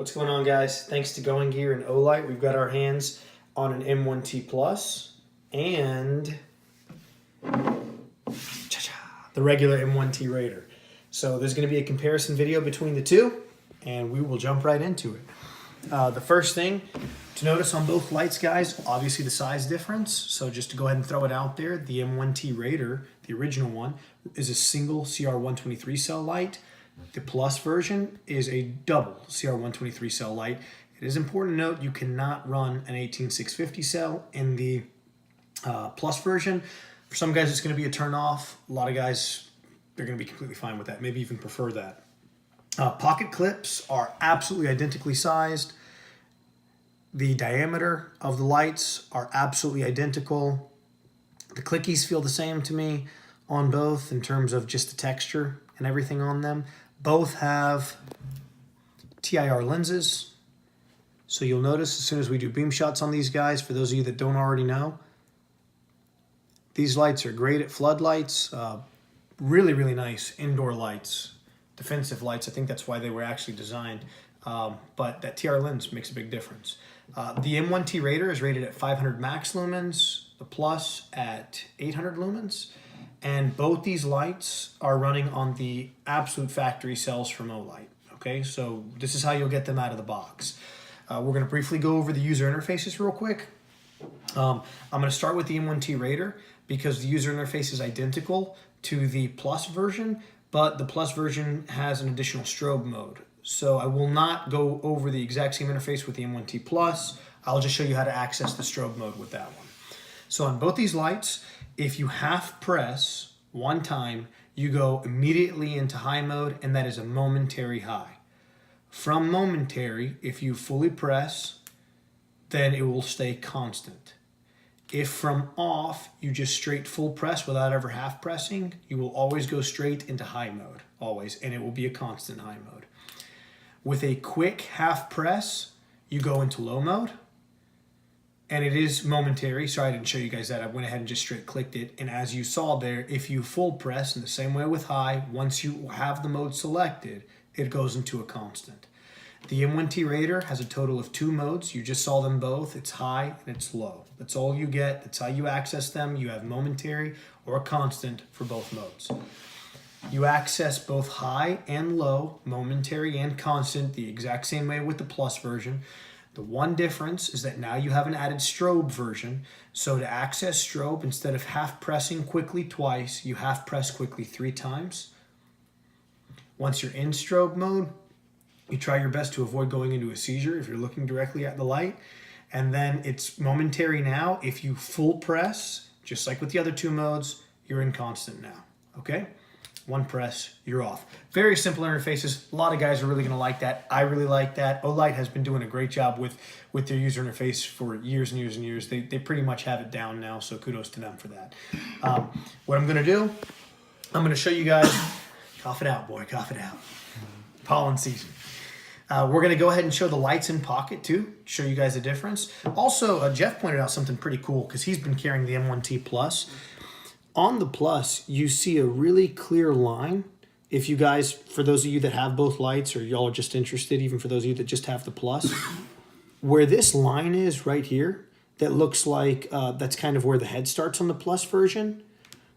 What's going on, guys? Thanks to Going Gear and Olight, we've got our hands on an M1T Plus and the regular M1T Raider. So there's going to be a comparison video between the two, and we will jump right into it. The first thing to notice on both lights, guys, obviously the size difference. So just to go ahead and throw it out there, the M1T Raider, the original one, is a single CR123 cell light. The Plus version is a double CR123 cell light. It is important to note you cannot run an 18650 cell in the Plus version. For some guys, it's going to be a turn off. A lot of guys, they're going to be completely fine with that, maybe even prefer that. Pocket clips are absolutely identically sized. The diameter of the lights are absolutely identical. The clickies feel the same to me on both in terms of just the texture and everything on them. Both have TIR lenses. So you'll notice as soon as we do beam shots on these guys, for those of you that don't already know, these lights are great at floodlights. Really, really nice indoor lights, defensive lights. I think that's why they were actually designed. But that TR lens makes a big difference. The M1T Raider is rated at 500 max lumens, the Plus at 800 lumens. And both these lights are running on the absolute factory cells from Olight. Okay, so this is how you'll get them out of the box. We're going to briefly go over the user interfaces real quick. I'm going to start with the M1T Raider because the user interface is identical to the Plus version, but the Plus version has an additional strobe mode. So I will not go over the exact same interface with the M1T Plus. I'll just show you how to access the strobe mode with that one. So on both these lights, if you half press one time, you go immediately into high mode, and that is a momentary high. From momentary, if you fully press, then it will stay constant. If from off, you just straight full press without ever half pressing, you will always go straight into high mode, always, and it will be a constant high mode. With a quick half press, you go into low mode, and it is momentary. Sorry, I didn't show you guys that. I went ahead and just straight clicked it. And as you saw there, if you full press in the same way with high, once you have the mode selected, it goes into a constant. The M1T Raider has a total of 2 modes. You just saw them both. It's high and it's low. That's all you get. That's how you access them. You have momentary or constant for both modes. You access both high and low, momentary and constant, the exact same way with the Plus version. The one difference is that now you have an added strobe version. So to access strobe, instead of half pressing quickly twice, you half press quickly 3 times. Once you're in strobe mode, you try your best to avoid going into a seizure if you're looking directly at the light. And then it's momentary now. If you full press, just like with the other 2 modes, you're in constant now, okay? One press, you're off. Very simple interfaces. A lot of guys are really going to like that. I really like that. Olight has been doing a great job with their user interface for years and years and years. They pretty much have it down now, so kudos to them for that. What I'm going to do, I'm going to show you guys, cough it out, boy, cough it out. Pollen season. We're going to go ahead and show the lights in pocket too, show you guys the difference. Also, Jeff pointed out something pretty cool because he's been carrying the M1T Plus. On the Plus, you see a really clear line. If you guys, for those of you that have both lights, or y'all are just interested, even for those of you that just have the Plus, where this line is right here, that looks like that's kind of where the head starts on the Plus version.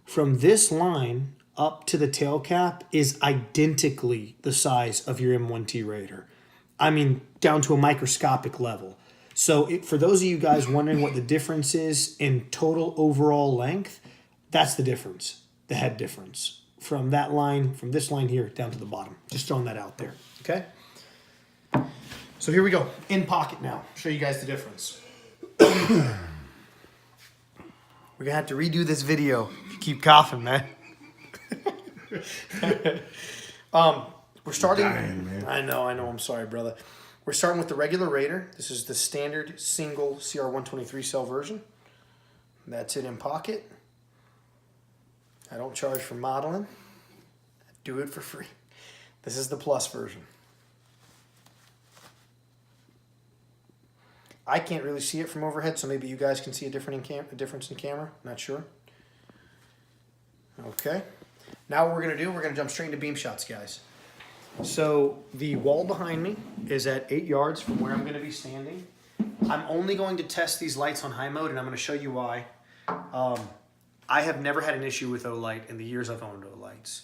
From this line up to the tail cap is identically the size of your M1T Raider. I mean, down to a microscopic level. So for those of you guys wondering what the difference is in total overall length, that's the difference, the head difference. From that line, from this line here down to the bottom. Just throwing that out there, okay? So here we go, in pocket now. Show you guys the difference. We're gonna have to redo this video if you keep coughing, man. We're starting, dying, man. I know, I'm sorry, brother. We're starting with the regular Raider. This is the standard single CR123 cell version. That's it in pocket. I don't charge for modeling. I do it for free. This is the Plus version. I can't really see it from overhead, so maybe you guys can see a difference in camera. Not sure. Okay. Now what we're going to do, we're going to jump straight into beam shots, guys. So the wall behind me is at 8 yards from where I'm going to be standing. I'm only going to test these lights on high mode, and I'm going to show you why. I have never had an issue with Olight in the years I've owned Olights.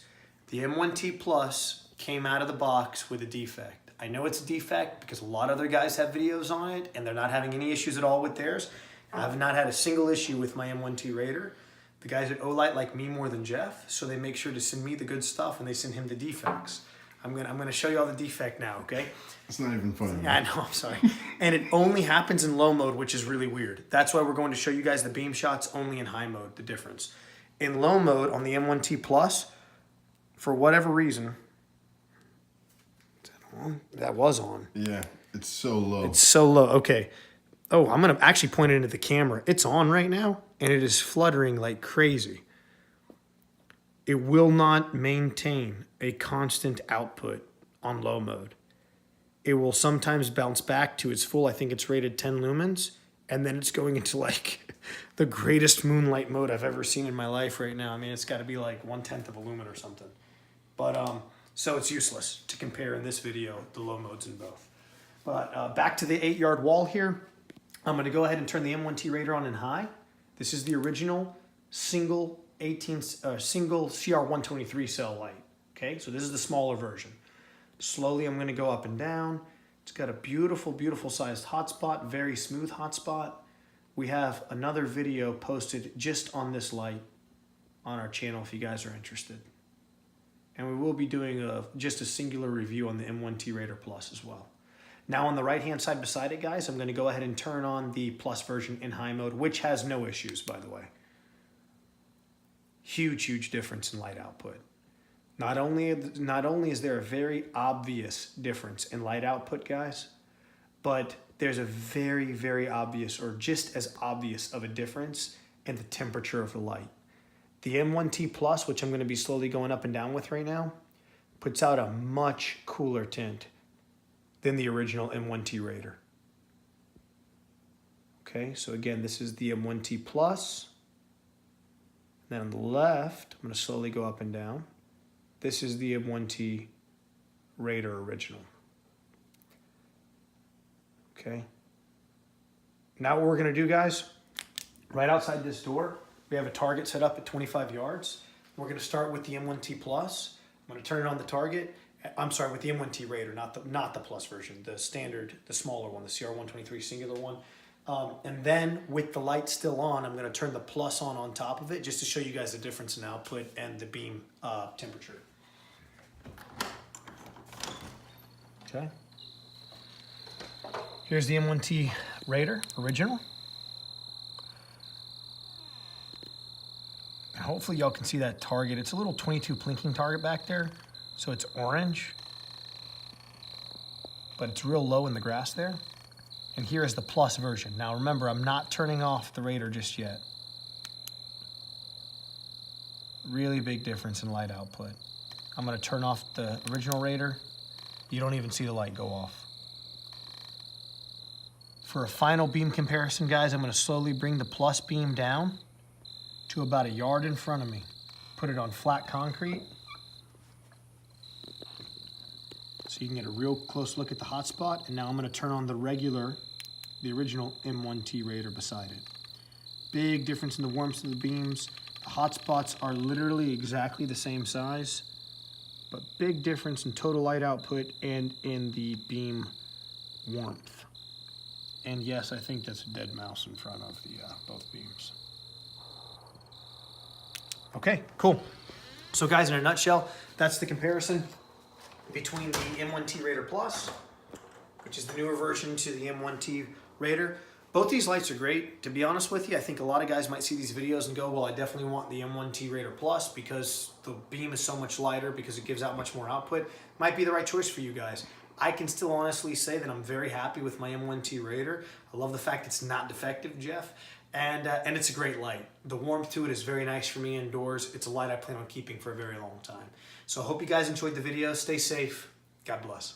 The M1T Plus came out of the box with a defect. I know it's a defect because a lot of other guys have videos on it, and they're not having any issues at all with theirs. I've not had a single issue with my M1T Raider. The guys at Olight like me more than Jeff, so they make sure to send me the good stuff and they send him the defects. I'm gonna show you all the defect now, okay? It's not even funny. I know, I'm sorry. And it only happens in low mode, which is really weird. That's why we're going to show you guys the beam shots only in high mode, the difference. In low mode on the M1T Plus, for whatever reason, is that on? That was on. Yeah, it's so low. It's so low, okay. Oh, I'm gonna actually point it into the camera. It's on right now, and it is fluttering like crazy. It will not maintain a constant output on low mode. It will sometimes bounce back to its full, I think it's rated 10 lumens, and then it's going into like the greatest moonlight mode I've ever seen in my life right now. I mean, it's gotta be like 1/10 of a lumen or something. But, so it's useless to compare in this video the low modes in both. But back to the 8-yard wall here. I'm gonna go ahead and turn the M1T Raider on in high. This is the original single CR123 cell light. Okay, so this is the smaller version. Slowly I'm gonna go up and down. It's got a beautiful, beautiful sized hotspot, very smooth hotspot. We have another video posted just on this light on our channel if you guys are interested. And we will be doing just a singular review on the M1T Raider Plus as well. Now on the right-hand side beside it, guys, I'm going to go ahead and turn on the Plus version in high mode, which has no issues, by the way. Huge, huge difference in light output. Not only is there a very obvious difference in light output, guys, but there's a very, very obvious, or just as obvious of a difference in the temperature of the light. The M1T Plus, which I'm going to be slowly going up and down with right now, puts out a much cooler tint than the original M1T Raider. Okay, so again, this is the M1T Plus. Then on the left, I'm going to slowly go up and down. This is the M1T Raider original. Okay. Now what we're going to do, guys, right outside this door, we have a target set up at 25 yards. We're going to start with the M1T Plus. I'm going to turn it on the target. I'm sorry, with the M1T Raider, not the Plus version, the standard, the smaller one, the CR123 singular one. And then with the light still on, I'm going to turn the Plus on top of it just to show you guys the difference in output and the beam temperature. Okay. Here's the M1T Raider original. And hopefully y'all can see that target. It's a little 22 plinking target back there. So it's orange, but it's real low in the grass there. And here is the Plus version. Now remember, I'm not turning off the Raider just yet. Really big difference in light output. I'm gonna turn off the original Raider. You don't even see the light go off. For a final beam comparison, guys, I'm gonna slowly bring the Plus beam down to about 1 yard in front of me. Put it on flat concrete. So you can get a real close look at the hotspot. And now I'm going to turn on the original M1T Raider beside it. Big difference in the warmth of the beams. The hotspots are literally exactly the same size, but big difference in total light output and in the beam warmth. And yes, I think that's a dead mouse in front of the both beams. Okay, cool. So guys, in a nutshell, that's the comparison between the M1T Raider Plus, which is the newer version, to the M1T Raider. Both these lights are great. To be honest with you, I think a lot of guys might see these videos and go, well, I definitely want the M1T Raider Plus because the beam is so much lighter, because it gives out much more output. Might be the right choice for you guys. I can still honestly say that I'm very happy with my M1T Raider. I love the fact it's not defective, Jeff. And it's a great light. The warmth to it is very nice for me indoors. It's a light I plan on keeping for a very long time. So I hope you guys enjoyed the video. Stay safe. God bless.